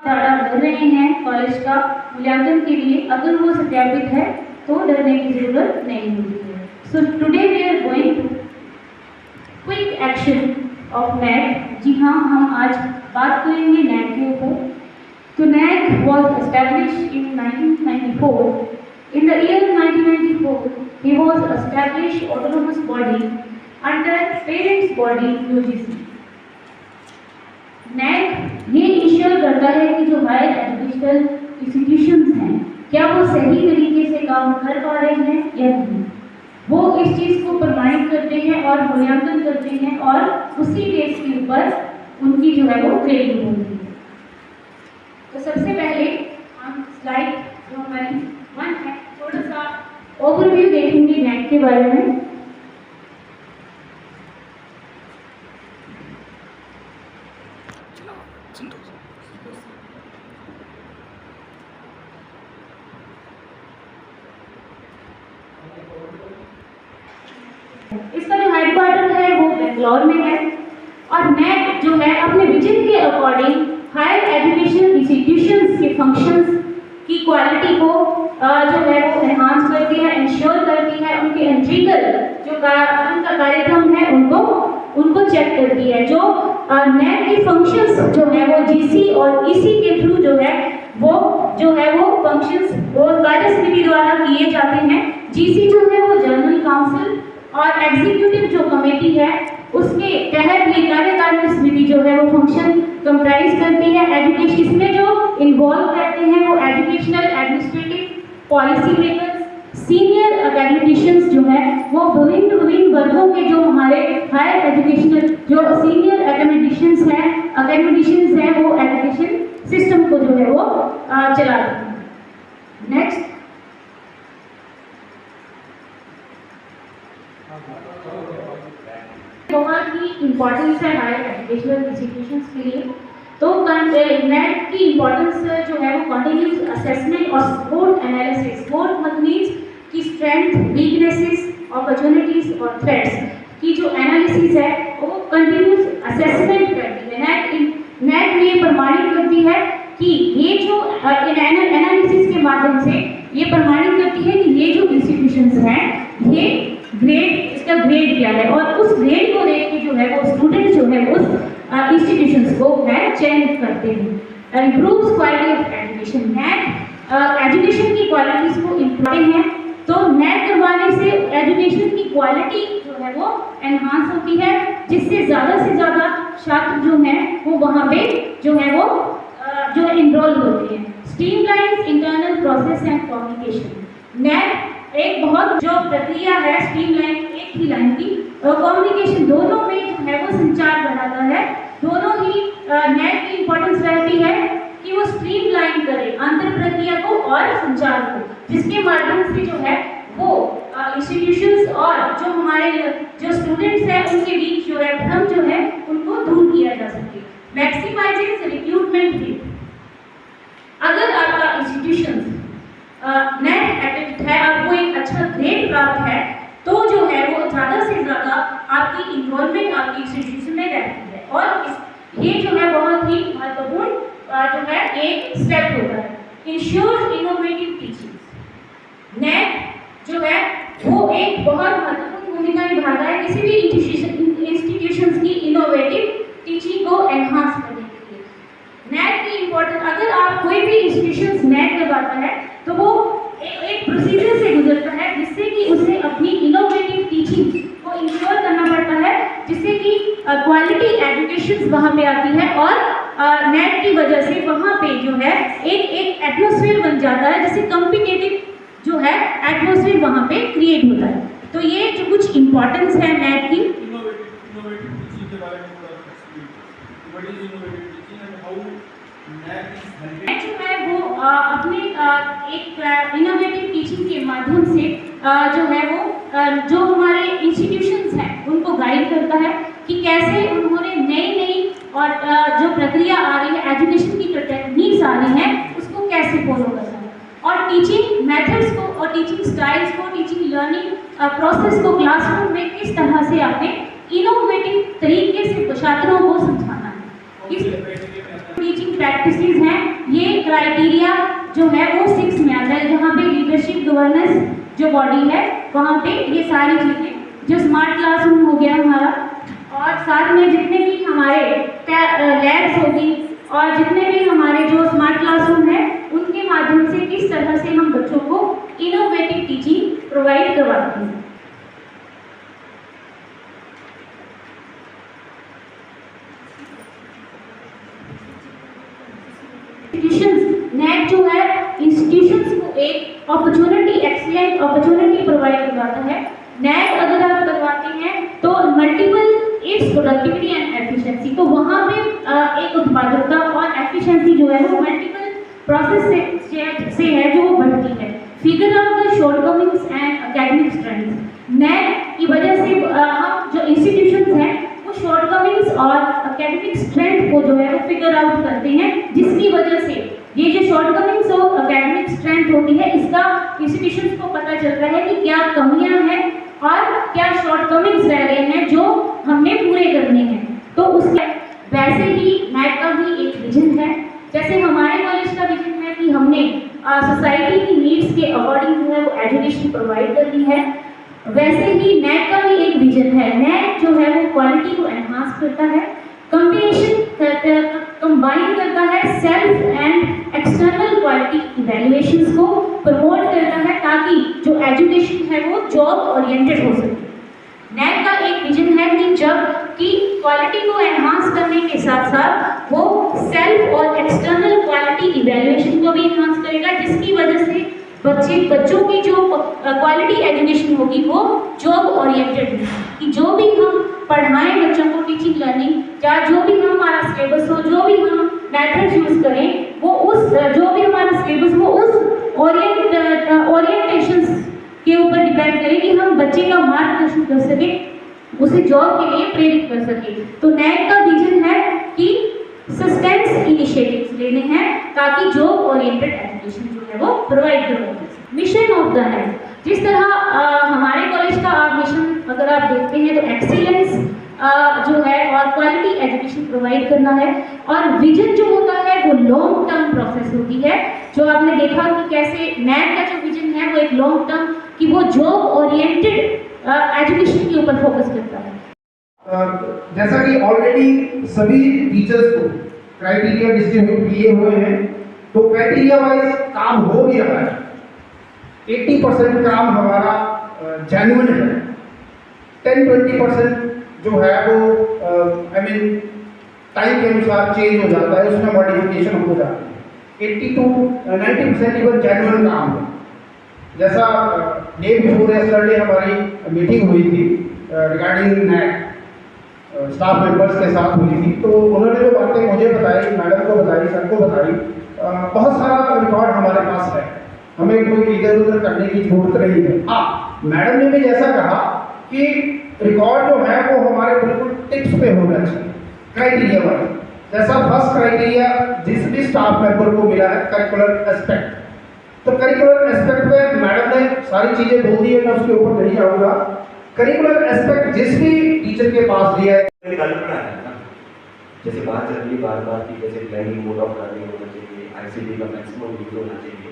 ज़्यादा डर रहे हैं कॉलेज का मूल्यांकन के लिए, अगर वो सत्यापित है तो डरने की जरूरत नहीं होती है। So today we are going to quick action of NAAC. जी हाँ, हम आज बात करेंगे नैक के ऊपर। तो NAAC was established in 1994। In the year 1994, he was established autonomous body under parents body UGC. NAC ये इंश्योर करता है कि जो हायर एजुकेशनल इंस्टीट्यूशंस हैं क्या वो सही तरीके से काम कर पा रहे हैं या नहीं। वो इस चीज़ को प्रमाणित करते हैं और मूल्यांकन करते हैं और उसी बेस के ऊपर उनकी जो है वो ग्रेडिंग होती है। तो सबसे पहले हम स्लाइड जो हमारी वन है थोड़ा सा ओवरव्यू देखेंगे नैक के बारे में। इसका जो हेडक्वार्टर है वो बेंगलोर में है और नैक जो है अपने विजन के अकॉर्डिंग हायर एजुकेशन इंस्टीट्यूशंस के फंक्शंस की क्वालिटी को जो है वो एनहांस करती है, इंश्योर करती है, उनके इंटीग्रल जो उनका कार्यक्रम है उनको चेक करती है। जो नैक के फंक्शंस जो है वो जीसी और ईसी के थ्रू जो है वो फंक्शंस वो कार्य समिति द्वारा किए जाते हैं। जीसी जो है वो जनरल काउंसिल और एग्जीक्यूटिव जो कमेटी है उसके तहत ये कार्यकारिणी समिति जो है वो फंक्शन कंप्राइज करती है। एजुकेशन इसमें जो इन्वॉल्व रहते हैं वो educational administrative policy makers, senior academicians जो है वो विभिन्न वर्गों के जो हमारे हायर एजुकेशनल जो सीनियर एकेडमिशियंस हैं वो एजुकेशन सिस्टम को जो है वो चलाते हैं। नेक्स्ट बहुत ही इम्पोर्टेंस है हायर एजुकेशनल इंस्टीट्यूशंस के लिए। तो नैक की इम्पोर्टेंस जो है वो कंटिन्यूस असेसमेंट और सपोर्ट एनालिसिस। सपोर्ट मीन्स की स्ट्रेंथ, वीकनेसेस, अपॉर्चुनिटीज और थ्रेट्स की जो एनालिसिस है वो कंटिन्यूस असेसमेंट करती है। नैक ये प्रमाणित करती है कि ये जो एनालिसिस के माध्यम से ये प्रमाणित करती है कि ये जो इंस्टीट्यूशंस हैं ये इसका ग्रेड क्या है और उस ग्रेड को देख के जो है वो स्टूडेंट जो है उस इंस्टीट्यूशंस को चयनित करते हैं। Improves quality of education. NAAC education की क्वालिटीज को इम्प्रूव है तो नैक करवाने से एजुकेशन की क्वालिटी जो है वो एनहांस होती है, जिससे ज़्यादा से ज़्यादा छात्र जो हैं वो वहाँ पे जो है वो जो इनरोल होते हैं। Streamline internal process and communication. NAAC एक बहुत जो प्रक्रिया है स्ट्रीमलाइन एक ही लाइन की कम्युनिकेशन दोनों में जो है वो संचार बढ़ाता है। दोनों ही नैक की इम्पोर्टेंस रहती है कि वो स्ट्रीमलाइन करे अंतर प्रक्रिया को और संचार को, जिसके माध्यम से जो है वो इंस्टीट्यूशंस और जो हमारे जो स्टूडेंट्स हैं उनके बीच जो है भ्रम जो है उनको दूर किया जा सके। Maximising recruitment rate. अगर आपका इंस्टीट्यूशन नैक एक्रेडिटेड है, आपको एक अच्छा ग्रेड प्राप्त है तो जो है वो ज़्यादा से ज़्यादा आपकी इन्वॉल्वमेंट आपकी इंस्टीट्यूशन में रहती है और ये जो है बहुत ही महत्वपूर्ण जो है एक स्टेप होता है। Ensures innovative teaching. नैक जो है वो एक बहुत महत्वपूर्ण भूमिका निभाता है किसी भी इंस्टीट्यूशंस की इनोवेटिव टीचिंग को एनहांस करने के लिए। नैक की इम्पोर्टेंस, अगर आप कोई भी इंस्टीट्यूशंस नैक करवाता है तो वो एक प्रोसीजर से गुजरता है जिससे कि उसे अपनी इनोवेटिव टीचिंग को इंश्योर करना पड़ता है, जिससे कि क्वालिटी एजुकेशन वहाँ पे आती है और नैक की वजह से वहाँ पे जो है एक एटमॉस्फेयर बन जाता है, जिससे कॉम्पिटिटिव जो है एटमॉस्फेयर वहाँ पे क्रिएट होता है। तो ये जो कुछ इम्पोर्टेंस है नैक की। नैक जो है वो अपने एक इनोवेटिव टीचिंग के माध्यम से जो है वो जो हमारे इंस्टीट्यूशंस हैं उनको गाइड करता है कि कैसे उन्होंने नई और जो प्रक्रिया आ रही है एजुकेशन की जो टेक्निक्स आ रही हैं उसको कैसे फॉलो करना है और टीचिंग मेथड्स को और टीचिंग स्टाइल्स को टीचिंग लर्निंग प्रोसेस को क्लासरूम में किस तरह से आपने इनोवेटिव तरीके से छात्रों को समझाना है। इस टीचिंग प्रैक्टिसेस हैं, ये क्राइटेरिया जो है वो 6 में आता है, जहाँ पे लीडरशिप गवर्नेंस जो बॉडी है वहाँ पे ये सारी चीज़ें, जो स्मार्ट क्लासरूम हो गया हमारा, और साथ में जितने भी हमारे लैब्स होगी और जितने भी हमारे जो स्मार्ट क्लासरूम है उनके माध्यम से किस तरह से हम बच्चों को इनोवेटिव टीचिंग प्रोवाइड करवाते हैं। नेट जो है इंस्टीट्यूशंस को एक अपॉर्चुनिटी, एक्सीलेंट अपॉर्चुनिटी प्रोवाइड करवाता है। नेट अगर आप करवाते हैं तो multiple it's productivity and efficiency, तो वहाँ पे एक उत्पादकता और एफिशिएंसी जो है वो मल्टीपल प्रोसेस से है जो वो बढ़ती है। Figure out the shortcomings and academic strengths, net की वजह से हम जो इंस्टीट्यूशंस हैं वो शॉर्टकमिंग्स और एकेडमिक स्ट्रेंथ को जो है वो फिगर आउट करते हैं, जिसकी वजह से ये जो शॉर्टकमिंग्स और एकेडमिक स्ट्रेंथ होती है इसका इंस्टीट्यूशंस को पता चलता है कि क्या कमियां हैं और क्या शॉर्टकमिंग्स रह गए हैं जो हमने पूरे करने हैं। तो उसके वैसे ही नेट का भी एक विजन है, जैसे हमारे कॉलेज का विजन है कि हमने सोसाइटी की नीड्स के अकॉर्डिंग जो है वो एजुकेशन प्रोवाइड करनी है, वैसे ही नेट का भी एक विजन है। नेट जो है वो क्वालिटी को एनहांस करता है, कंबाइन करता है self and external quality evaluations को प्रमोट करता है, ताकि जो एजुकेशन है वो जॉब ओरिएंटेड हो सके। नेट का एक विजन है कि जब कि क्वालिटी को एनहांस करने के साथ साथ वो सेल्फ और एक्सटर्नल क्वालिटी इवैल्यूएशन को भी एनहांस करेगा, जिसकी वजह से बच्चों की जो क्वालिटी एजुकेशन होगी वो जॉब ओरिएंटेड होगी, कि जो भी हम पढ़ाएं बच्चों को टीचिंग लर्निंग, या जो भी हमारा सिलेबस हो, जो भी हम मेथड्स यूज करें, वो उस जो भी हमारा सिलेबस हो उस ओरिएंटेशंस के ऊपर डिपेंड करें कि हम बच्चे का मार्गदर्शन कर सके, उसे जॉब के लिए प्रेरित कर सके। तो नेट का विजन है कि सस्टेंस इनिशिएटिव्स लेने हैं ताकि जॉब ओरिएंटेड एजुकेशन जो है वो प्रोवाइड करवाए। मिशन ऑफ द नेट, जिस तरह हमारे कॉलेज का मिशन अगर आप देखते हैं तो एक्सीलेंस जो है और क्वालिटी एजुकेशन प्रोवाइड करना है, और विजन जो होता है वो लॉन्ग टर्म प्रोसेस होती है, जो आपने देखा कि कैसे नेट का जो विजन है वो एक लॉन्ग टर्म कि वो जॉब ओरिएंटेड एजुकेशन के ऊपर फोकस करता है। जैसा कि ऑलरेडी सभी टीचर्स को क्राइटेरिया डिस्ट्रीब्यूट किए हुए हैं, तो क्राइटेरिया वाइज काम हो भी रहा है। 80% काम हमारा जेन्युइन है, 10-20% जो है वो टाइम के अनुसार चेंज हो जाता है, उसमें मॉडिफिकेशन हो जाती है। 80-90% इवन जेन्युइन काम है। जैसा डे बिफोर यस्टरडे हमारी मीटिंग हुई थी रिगार्डिंग नेट, स्टाफ मेंबर्स के साथ हुई थी, तो उन्होंने जो बातें मुझे बताई, मैडम को बताई, सर को बताई, बहुत सारा रिकॉर्ड हमारे पास है, हमें कोई इधर उधर करने की जरूरत नहीं है। हाँ, मैडम ने भी जैसा कहा कि रिकॉर्ड जो है वो हमारे बिल्कुल टिप्स पे होना चाहिए क्राइटेरिया वाइज। जैसा फर्स्ट क्राइटेरिया जिस भी स्टाफ मेंबर को मिला है करिकुलर एस्पेक्ट, तो करिकुलर एस्पेक्ट पे मैडम ने सारी चीज़ें बोल दी है, मैं उसके ऊपर नहीं आऊँगा। करिकुलर एस्पेक्ट जिस भी टीचर के पास दिया है, जैसे बात चल रही है बार बार की, जैसे प्लानिंग मोड ऑफ लर्निंग होना चाहिए, आईसीटी का मैक्सिमम यूज होना चाहिए,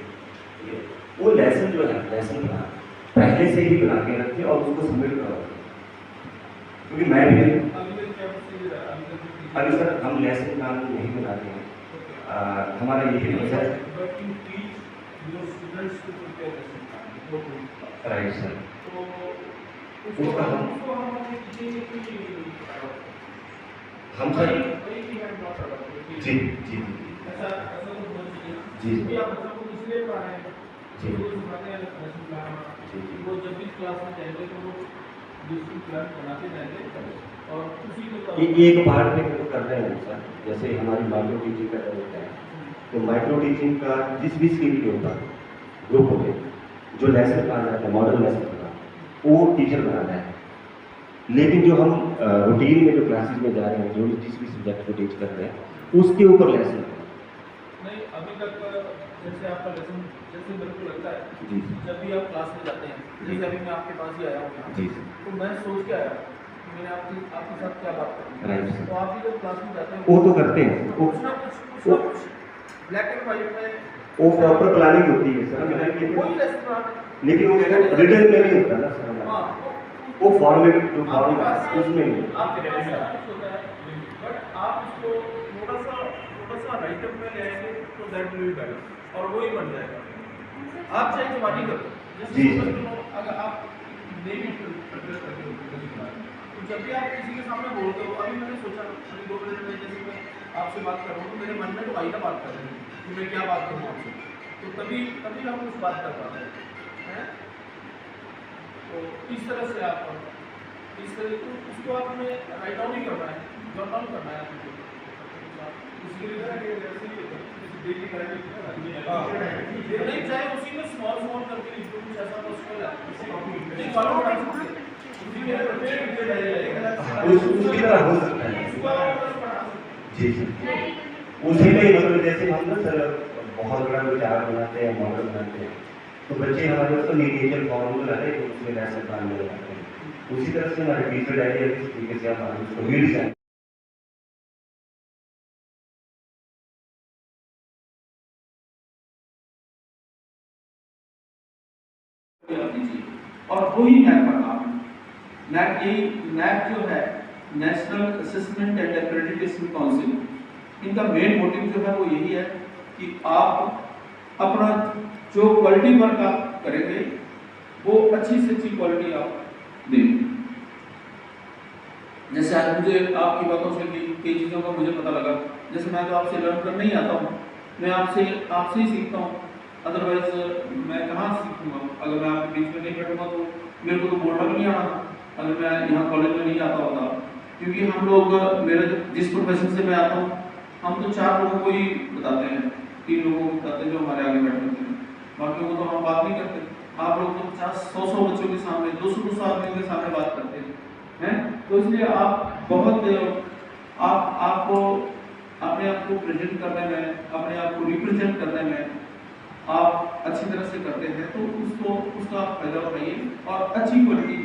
वो लेसन जो है लेसन प्लान पहले से ही बना के रखें और उसको सबमिट करो। क्योंकि मैं भी अभी सर हम लेसन प्लान नहीं बनाते हैं, हमारा यही प्रोसेस राइट सर, उसका हम सर जी जी जी जी वो जब भी क्लास में जाएंगे तो वो दूसरी क्लास बनाते जाएंगे और उसी को एक पार्ट में तो कर रहे हैं सर। जैसे हमारी माइक्रो टीचिंग कर रहे होते हैं, तो माइक्रो टीचिंग का जिस भी स्किल के ऊपर ग्रुप हो गए, जो लेसन प्लान रहता है, मॉडल लेसन प्लान, वो टीचर बनाता है। लेकिन जो हम रूटीन में जो क्लासेस में जा रहे हैं, जो जिस भी सब्जेक्ट को टीच कर रहे हैं, उसके ऊपर लेसन नहीं। अभी तक जैसे आपका लेसन, जैसे मेरे को लगता है जी जब भी आप क्लास में जाते हैं, जैसे अभी मैं आपके पास ही आया हूँ जी, तो मैं सोच के आया मैंने आपके साथ क्या बात करी, राइट सर। तो आप भी जब क्लास में जाते हैं वो तो करते हैं वो कुछ ना कुछ ब्लैक एंड व्हाइट में वो प्रॉपर प्लानिंग होती है सर, कोई रेस्टोरेंट, लेकिन वो रिटर्न में नहीं होता ना सर, हाँ वो फॉर्मेट जो आपके फॉर्म पास उसमें नहीं। आपके पास सब कुछ होता है, बट आप इसको थोड़ा सा राइट अप में ले आएंगे तो दैट विल बी बेटर और वो ही बन जाएगा। आप चाहे जवानी करो, जी। जैसे अगर आप नेवी प्रेफर करते हो तो जब भी आप किसी के सामने बोलते हो, अभी मैंने सोचा अभी 2 मिनट में जैसे मैं आपसे बात कर रहा हूँ तो मेरे मन में तो आई ना बात कर रही है कि मैं क्या बात करूँ आपसे, तो तभी हम कुछ बात कर पाते हैं। तो इस तरह से आप इस तरह को उसको आपने राइट डाउन ही करना है, जॉट डाउन करना है आपको। उसके लिए नहीं चाहे उसी में स्मॉल करके लिख दो, कुछ ऐसा पॉसिबल है नहीं फॉलो कर सकते हैं, उसी में उसकी तरह हो सकता है जी सर। उसी में मतलब जैसे हम ना सर बहुत बड़ा कोई चार्ट बनाते हैं, मॉडल बनाते हैं, तो बच्चे हमारे उसको नीटियल फॉर्मूला है तो उसमें लेसन प्लान में लगाते हैं। उसी तरह से हमारे टीचर डायरी इस तरीके से हमारे उसको रीडिजाइन और वही नैक का काम है। नैक जो है national assessment and accreditation council, इनका मेन मोटिव जो है वो यही है कि आप अपना जो क्वालिटी वर्क आप करेंगे वो अच्छी से अच्छी क्वालिटी आप देंगे। जैसे आज मुझे आपकी बातों से कई चीज़ों का मुझे पता लगा, जैसे मैं तो आपसे लर्न करने ही आता हूँ, मैं आपसे ही सीखता हूँ, अदरवाइज मैं कहाँ सीखूंगा। अगर मैं आपके बीच में नहीं बैठूंगा तो मेरे को तो बोलना भी नहीं आना अगर मैं यहाँ कॉलेज में नहीं आता होता, क्योंकि हम लोग मेरा जिस प्रोफेशन से मैं आता हूँ हम तो 4 लोगों को ही बताते हैं, 3 लोगों को बताते हैं जो हमारे आगे बैठे होते हैं, बाकियों को तो हम बात नहीं करते। आप लोग तो 50-100 बच्चों के सामने 200 आदमियों के सामने बात करते हैं, तो इसलिए आप बहुत आपको अपने आप को प्रेजेंट करने में, अपने आप को रिप्रेजेंट करने में आप अच्छी तरह से करते हैं, तो उसका आप फायदा उठाइए और अच्छी क्वालिटी